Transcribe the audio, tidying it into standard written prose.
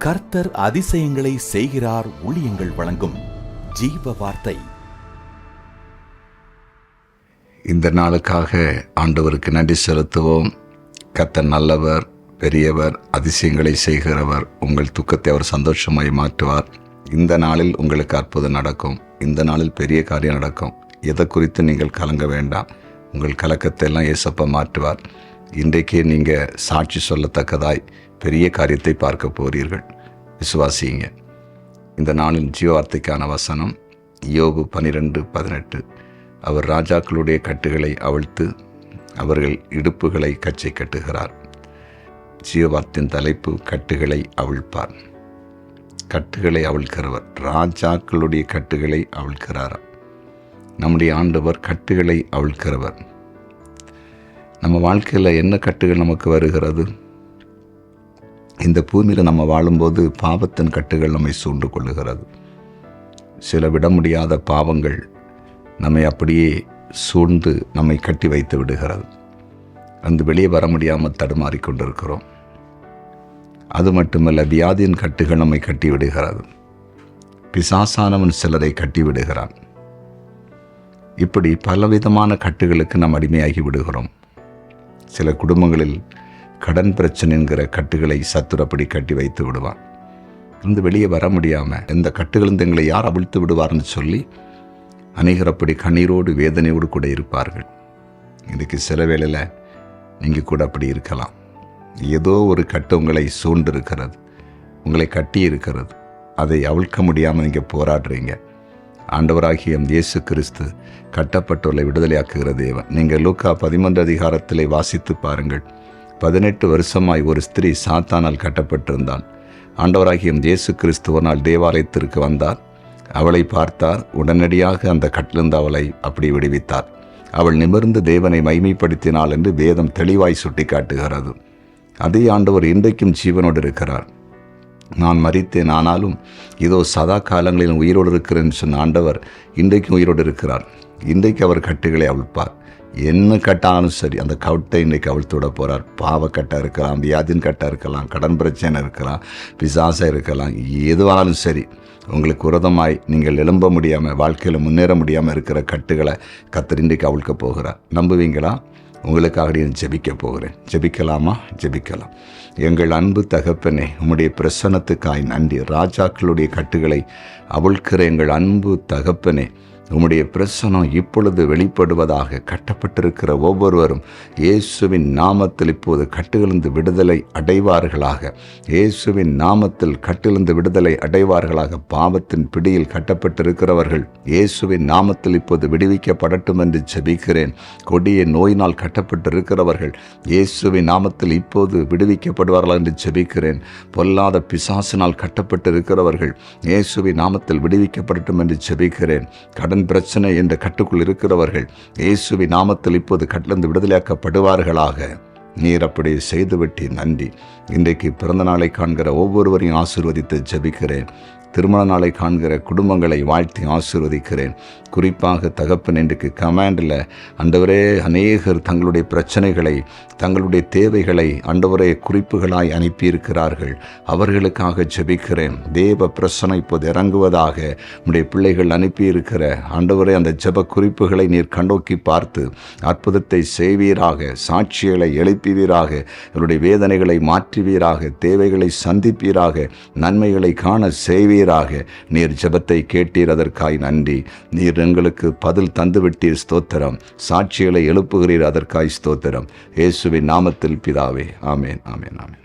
கர்த்தர் அதிசயங்களை செய்கிறார். ஊழியங்கள் வழங்கும் ஜீவ வார்த்தை. இந்த நாளுக்காக ஆண்டவருக்கு நன்றி செலுத்துவோம். கர்த்தர் நல்லவர், பெரியவர், அதிசயங்களை செய்கிறவர். உங்கள் துக்கத்தை அவர் சந்தோஷமாய் மாற்றுவார். இந்த நாளில் உங்களுக்கு அற்புதம் நடக்கும். இந்த நாளில் பெரிய காரியம் நடக்கும். எதை குறித்து நீங்கள் கலங்க வேண்டாம். உங்கள் கலக்கத்தை எல்லாம் ஏசப்பா மாற்றுவார். இன்றைக்கே நீங்கள் சாட்சி சொல்லத்தக்கதாய் பெரிய காரியத்தை பார்க்க போகிறீர்கள். விசுவாசிங்க. இந்த நாளின் ஜீவார்த்தைக்கான வசனம் யோபு 12:18. அவர் ராஜாக்களுடைய கட்டுகளை அவிழ்த்து அவர்கள் இடுப்புகளை கச்சை கட்டுகிறார். ஜீவார்த்தின் தலைப்பு கட்டுகளை அவிழ்ப்பார். கட்டுகளை அவிழ்க்கிறவர், ராஜாக்களுடைய கட்டுகளை அவிழ்க்கிறார். நம்முடைய ஆண்டவர் கட்டுகளை அவிழ்க்கிறவர். நம்ம வாழ்க்கையில் என்ன கட்டுகள் நமக்கு வருகிறது? இந்த பூமியில் நம்ம வாழும்போது பாவத்தின் கட்டுகள் நம்மை சூழ்ந்து கொள்ளுகிறது. சில விட முடியாத பாவங்கள் நம்மை அப்படியே சூழ்ந்து நம்மை கட்டி வைத்து விடுகிறது. அந்த வெளியே வர முடியாமல் தடுமாறி கொண்டிருக்கிறோம். அது மட்டுமல்ல, வியாதியின் கட்டுகள் நம்மை கட்டி விடுகிறது. பிசாசானவன் சிலரை கட்டி விடுகிறான். இப்படி பலவிதமான கட்டுகளுக்கு நாம் அடிமையாகி விடுகிறோம். சில குடும்பங்களில் கடன் பிரச்சனை என்கிற கட்டுகளை சத்துரப்படி கட்டி வைத்து விடுவான். இருந்து வெளியே வர முடியாமல் இந்த கட்டுகளிலிருந்து எங்களை யார் அவிழ்த்து விடுவார்னு சொல்லி அநேகர் அப்படி கண்ணீரோடு வேதனையோடு கூட இருப்பார்கள். இன்றைக்கு சில வேளையில் நீங்கள் கூட அப்படி இருக்கலாம். ஏதோ ஒரு கட்டு உங்களை சூழ்ந்து இருக்கிறது, உங்களை கட்டி இருக்கிறது. அதை அவிழ்க்க முடியாமல் நீங்கள் போராடுறீங்க. ஆண்டவராகிய இயேசு கிறிஸ்து கட்டப்பட்டுள்ள விடுதலையாக்குகிற தேவன். நீங்கள் லூக்கா 13 வாசித்து பாருங்கள். 18 வருஷமாய் ஒரு ஸ்திரீ சாத்தானால் கட்டப்பட்டிருந்தாள். ஆண்டவராகிய இயேசு கிறிஸ்து ஒரு நாள் தேவாலயத்திற்கு வந்தார். அவளை பார்த்தார். உடனடியாக அந்த கட்டிலிருந்து அவளை அப்படி விடுவித்தார். அவள் நிமிர்ந்து தேவனை மைமைப்படுத்தினாள் என்று வேதம் தெளிவாய் சுட்டி காட்டுகிறது. அதே ஆண்டவர் இன்றைக்கும் ஜீவனோடு இருக்கிறார். நான் மரித்தேன், ஆனாலும் இதோ சதா காலங்களில் உயிரோடு இருக்கிறேன் சொன்ன ஆண்டவர் இன்றைக்கும் உயிரோடு இருக்கிறார். இன்றைக்கு அவர் கட்டுகளை அவிழ்ப்பார். என்ன கட்டாலும் சரி, அந்த கட்டை இன்றைக்கு அவிழ்த்து விட போகிறார். பாவக்கட்டை இருக்கலாம், வியாதின் கட்டை இருக்கலாம், கடன் பிரச்சனை இருக்கலாம், பிசாசை இருக்கலாம், எதுவானாலும் சரி, உங்களுக்கு விரோதமாய் நீங்கள் எழும்ப முடியாமல், வாழ்க்கையில் முன்னேற முடியாமல் இருக்கிற கட்டுகளை கர்த்தர் இன்றைக்கு அவிழ்க்க போகிறார். நம்புவீங்களா? உங்களுக்காக நான் ஜெபிக்க போகிறேன். ஜெபிக்கலாமா? ஜெபிக்கலாம். எங்கள் அன்பு தகப்பனே, உம்முடைய பிரசன்னத்துக்காய் நன்றி. ராஜாக்களுடைய கட்டுகளை அவிழ்க்கிற எங்கள் அன்பு தகப்பனே, உம்முடைய பிரசனம் இப்பொழுது வெளிப்படுவதாக. கட்டப்பட்டிருக்கிற ஒவ்வொருவரும் இயேசுவின் நாமத்தில் இப்போது கட்டிலிருந்து விடுதலை அடைவார்களாக. இயேசுவின் நாமத்தில் கட்டிலிருந்து விடுதலை அடைவார்களாக. பாவத்தின் பிடியில் கட்டப்பட்டிருக்கிறவர்கள் இயேசுவின் நாமத்தில் இப்போது விடுவிக்கப்படட்டும் என்று ஜெபிக்கிறேன். கொடிய நோயினால் கட்டப்பட்டிருக்கிறவர்கள் இயேசுவின் நாமத்தில் இப்போது விடுவிக்கப்படுவார்கள் என்று ஜெபிக்கிறேன். பொல்லாத பிசாசினால் கட்டப்பட்டிருக்கிறவர்கள் இயேசுவின் நாமத்தில் விடுவிக்கப்படட்டும் என்று ஜெபிக்கிறேன். கடன் பிரச்சனை என்ற கட்டுக்குள் இருக்கிறவர்கள் இயேசுவின் நாமத்தில் இப்போது கட்டிலிருந்து விடுதலையாக்கப்படுவார்களாக. நீர் அப்படி செய்துவிட்டு நன்றி. இன்றைக்கு பிறந்த நாளை காண்கிற ஒவ்வொருவரையும் ஆசீர்வதித்து ஜெபிக்கிறேன். திருமண நாளை காண்கிற குடும்பங்களை வாழ்த்தி ஆசீர்வதிக்கிறேன். குறிப்பாக தகப்பன், இன்றைக்கு கமாண்டில் ஆண்டவரே அநேகர் தங்களுடைய பிரச்சனைகளை, தங்களுடைய தேவைகளை ஆண்டவரே குறிப்புகளாய் அனுப்பியிருக்கிறார்கள். அவர்களுக்காக ஜெபிக்கிறேன். தேவ பிரசனை இப்போது இறங்குவதாக. உடைய பிள்ளைகள் அனுப்பியிருக்கிற ஆண்டவரே அந்த ஜெப குறிப்புகளை நீர் கண்டோக்கி பார்த்து அற்புதத்தை செய்வீராக. சாட்சிகளை எழுப்புவீராக. இவருடைய வேதனைகளை மாற்றுவீராக. தேவைகளை சந்திப்பீராக. நன்மைகளை காண செய்வீராக. நீர் ஜெபத்தை கேட்டீர், அதற்காய் நன்றி. நீர் எங்களுக்கு பதில் தந்துவிட்டீர், ஸ்தோத்திரம். சாட்சிகளை எழுப்புகிறீர், அதற்காய் ஸ்தோத்திரம். இயேசுவின் நாமத்தில் பிதாவே, ஆமேன், ஆமேன், ஆமேன்.